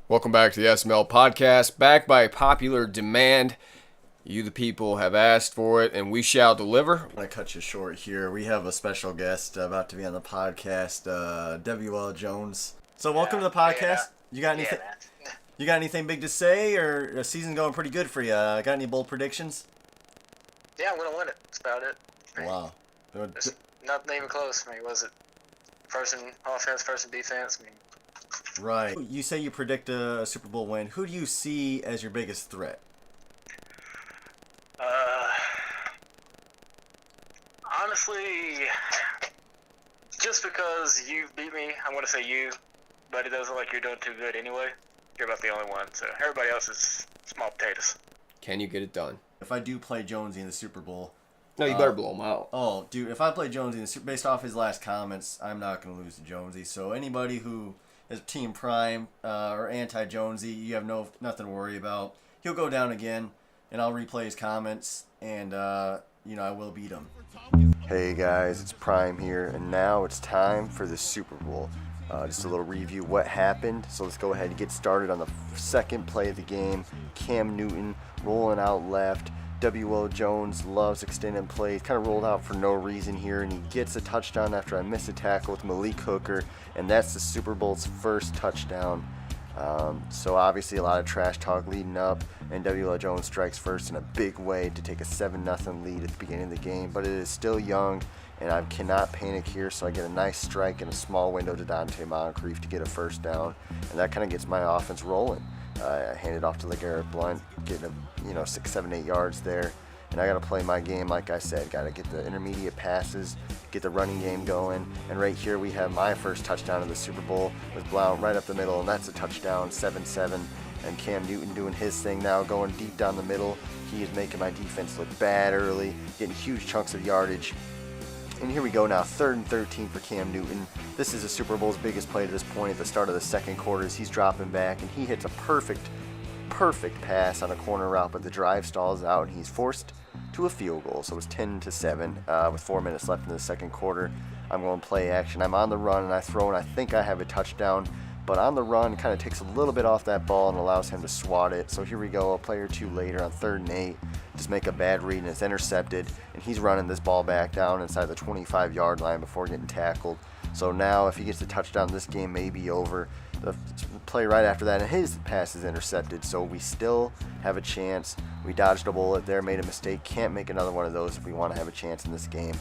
Welcome back to the SML podcast, back by popular demand. You, the people, have asked for it, and we shall deliver. I'm going to cut you short here. We have a special guest about to be on the podcast, WL Jones. So welcome to the podcast. You got anything? You got anything big to say, or the season's going pretty good for you? Got any bold predictions? Yeah, I'm going to win it. That's about it. Wow. There's nothing even close. Was it first in offense, first in defense? Right. You say you predict a Super Bowl win. Who do you see as your biggest threat? Honestly, just because you've beat me, I'm going to say you, but it doesn't look like you're doing too good anyway. You're about the only one, so everybody else is small potatoes. Can you get it done? If I do play Jonesy in the Super Bowl... No, you better blow him out. Oh, dude, if I play Jonesy, based off his last comments, I'm not going to lose to Jonesy. So anybody who is Team Prime or anti-Jonesy, you have nothing to worry about. He'll go down again, and I'll replay his comments, and, I will beat him. Hey, guys, it's Prime here, and now it's time for the Super Bowl. Just a little review what happened. So let's go ahead and get started on the second play of the game. Cam Newton rolling out left. W.L. Jones loves extending plays, kind of rolled out for no reason here, and he gets a touchdown after I miss a tackle with Malik Hooker, and that's the Super Bowl's first touchdown. So obviously a lot of trash talk leading up, and W.L. Jones strikes first in a big way to take a 7-0 lead at the beginning of the game, but it is still young, and I cannot panic here, so I get a nice strike in a small window to Dante Moncrief to get a first down, and that kind of gets my offense rolling. I hand it off to LeGarrette Blount, getting 6, 7, 8 yards there. And I got to play my game, like I said. Got to get the intermediate passes, get the running game going. And right here we have my first touchdown of the Super Bowl with Blount right up the middle, and that's a touchdown, 7-7. And Cam Newton doing his thing now, going deep down the middle. He is making my defense look bad early, getting huge chunks of yardage. And here we go now, 3rd and 13 for Cam Newton. This is the Super Bowl's biggest play to this point at the start of the second quarter as he's dropping back, and he hits a perfect pass on a corner route, but the drive stalls out, and he's forced to a field goal. So it's 10-7 with 4 minutes left in the second quarter. I'm going play action. I'm on the run, and I throw, and I think I have a touchdown. But on the run, kind of takes a little bit off that ball and allows him to swat it. So here we go, a play or two later on 3rd and 8. Just make a bad read, and it's intercepted. And he's running this ball back down inside the 25-yard line before getting tackled. So now if he gets the touchdown, this game may be over. The play right after that, and his pass is intercepted. So we still have a chance. We dodged a bullet there, made a mistake. Can't make another one of those if we want to have a chance in this game.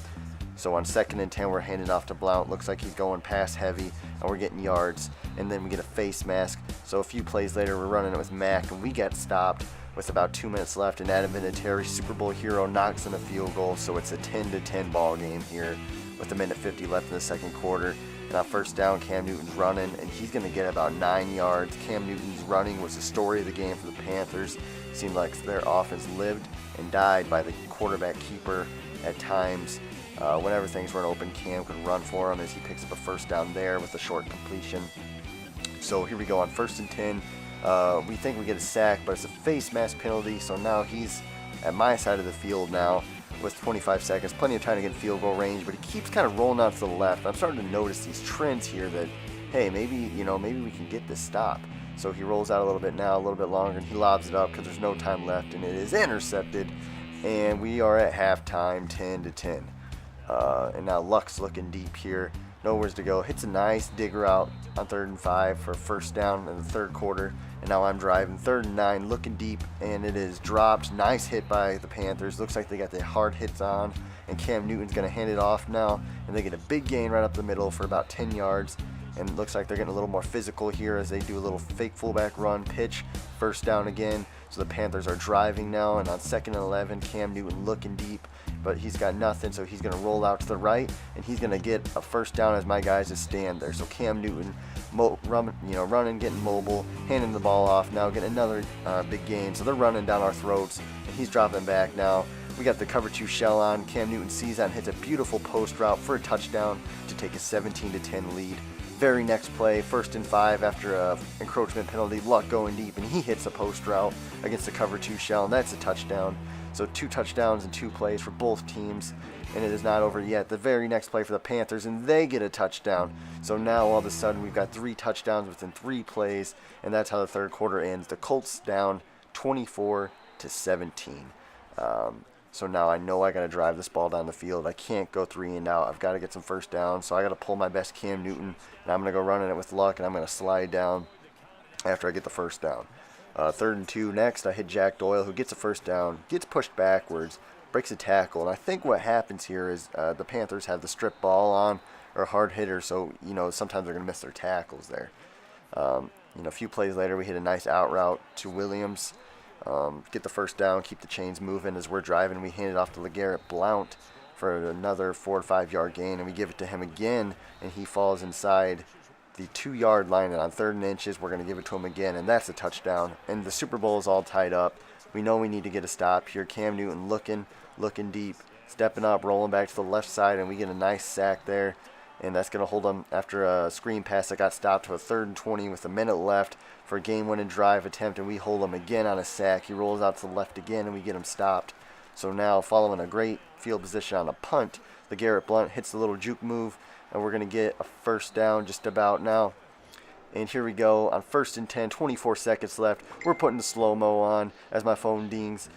So on 2nd and 10, we're handing off to Blount. Looks like he's going pass heavy, and we're getting yards. And then we get a face mask. So a few plays later, we're running it with Mack, and we get stopped with about 2 minutes left. And Adam Vinatieri, Super Bowl hero, knocks in a field goal. So it's a 10-10 ball game here with 1:50 left in the second quarter. And on 1st down, Cam Newton's running, and he's going to get about 9 yards. Cam Newton's running was the story of the game for the Panthers. Seemed like their offense lived and died by the quarterback keeper at times. Whenever things weren't open, Cam could run for him as he picks up a 1st down there with a short completion. So here we go on 1st and 10. We think we get a sack, but it's a face mask penalty, so now he's at my side of the field now with 25 seconds. Plenty of time to get in field goal range, but he keeps kind of rolling out to the left. I'm starting to notice these trends here that, hey, maybe we can get this stop. So he rolls out a little bit now, a little bit longer, and he lobs it up because there's no time left, and it is intercepted. And we are at halftime, 10-10. And now Luck's looking deep here. Nowhere to go. Hits a nice dig route on 3rd and 5 for a 1st down in the 3rd quarter. And now I'm driving 3rd and 9, looking deep, and it is dropped. Nice hit by the Panthers. Looks like they got the hard hits on. And Cam Newton's going to hand it off now. And they get a big gain right up the middle for about 10 yards. And it looks like they're getting a little more physical here as they do a little fake fullback run pitch. 1st down again. So the Panthers are driving now. And on 2nd and 11, Cam Newton looking deep. But he's got nothing, so he's going to roll out to the right, and he's going to get a 1st down as my guys just stand there. So Cam Newton, running, getting mobile, handing the ball off now, getting another big gain. So they're running down our throats, and he's dropping back now. We got the cover 2 shell on. Cam Newton sees that and hits a beautiful post route for a touchdown to take a 17-10 lead. Very next play, 1st and 5 after a encroachment penalty, Luck going deep, and he hits a post route against the cover 2 shell, and that's a touchdown. So 2 touchdowns in 2 plays for both teams, and it is not over yet. The very next play for the Panthers, and they get a touchdown. So now all of a sudden we've got 3 touchdowns within 3 plays, and that's how the third quarter ends. The Colts down 24-17. So now I know I got to drive this ball down the field. I can't go 3 and out. I've got to get some first down. So I got to pull my best Cam Newton, and I'm going to go running it with luck, and I'm going to slide down after I get the first down. 3rd and 2 next, I hit Jack Doyle, who gets a first down, gets pushed backwards, breaks a tackle. And I think what happens here is the Panthers have the strip ball on, or hard hitter, so sometimes they're going to miss their tackles there. A few plays later, we hit a nice out route to Williams. Get the first down, keep the chains moving as we're driving. We hand it off to LeGarrette Blount for another 4 or 5 yard gain, and we give it to him again, and he falls inside the 2-yard line. And on 3rd and inches, we're going to give it to him again, and that's a touchdown. And the Super Bowl is all tied up. We know we need to get a stop here. Cam Newton looking deep, stepping up, rolling back to the left side, and we get a nice sack there. And that's going to hold him after a screen pass that got stopped to a 3rd and 20 with a minute left for a game-winning drive attempt, and we hold him again on a sack. He rolls out to the left again, and we get him stopped. So now, following a great field position on a punt, LeGarrette Blount hits the little juke move, and we're going to get a first down just about now. And here we go on 1st and 10, 24 seconds left. We're putting the slow-mo on as my phone dings.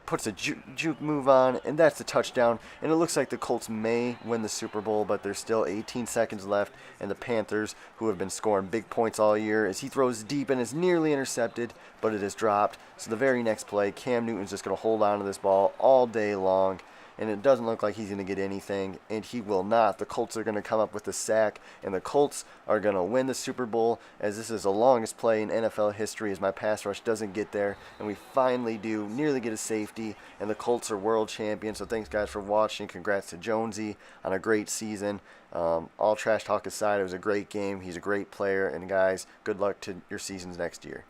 Puts a juke move on, and that's a touchdown. And it looks like the Colts may win the Super Bowl, but there's still 18 seconds left. And the Panthers, who have been scoring big points all year, as he throws deep and is nearly intercepted, but it is dropped. So the very next play, Cam Newton's just going to hold on to this ball all day long. And it doesn't look like he's going to get anything, and he will not. The Colts are going to come up with a sack, and the Colts are going to win the Super Bowl, as this is the longest play in NFL history as my pass rush doesn't get there, and we finally do nearly get a safety, and the Colts are world champions. So thanks, guys, for watching. Congrats to Jonesy on a great season. All trash talk aside, it was a great game. He's a great player, and guys, good luck to your seasons next year.